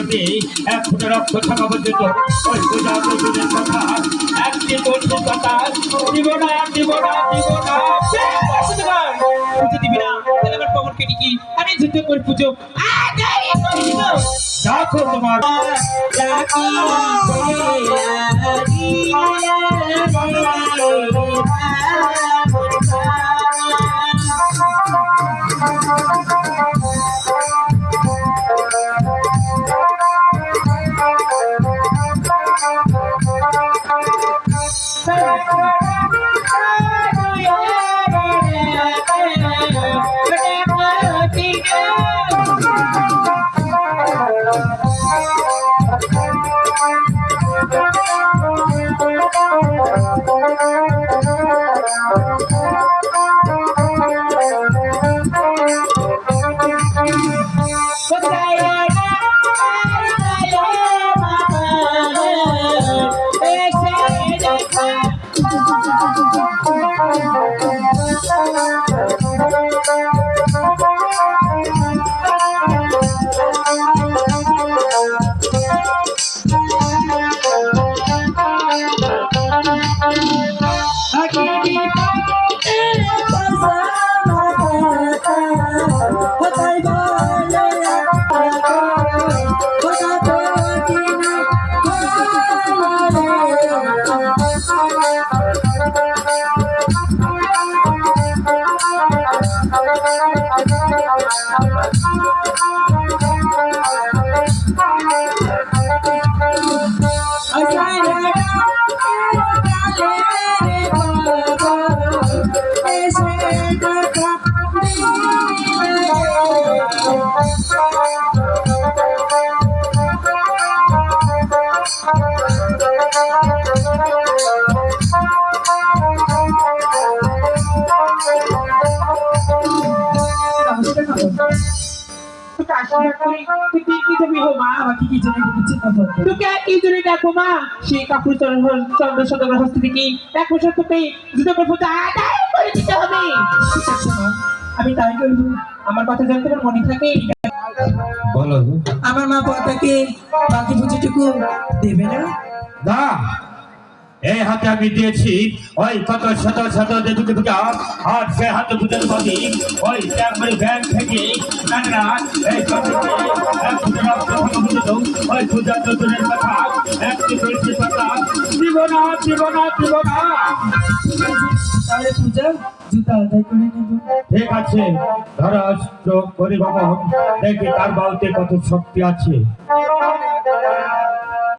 করবে এক ফুটে রক্ত থাকা পর্যন্ত ওই পূজা দূরের কথা একটি বলছে কথা দিব না দিব না দিব না পুজো দিবি না তাহলে আমার কবর কেটে কি আমি যুদ্ধ করে পুজো দেখো তোমার সেই কাপড় চন্দ্র সদর হস্ত থেকে এক বছর তোকে যুদ্ধ করবো আদায় করে দিতে হবে। আমি তাই করবো। আমার কথা জানতে আমার মনে থাকে বলো আমার মা পতাকে বাকি পুজোটুকু দেবে না? না এই হাতে আমি দিয়েছি ওই কত শত শত দুটো পূজা আর সে হাতে পূজার বাদী ওই একবারে ব্যাংক থেকে নানা এই ওই পূজা দূরের কথা একটি বলছে কথা দিব না দিব না দিব না। তাহলে পূজা জুতা আদায় করে নেব। ঠিক আছে ধরাষ্ট্র পরিভ্রমণ দেখি তার বাউতে কত শক্তি আছে।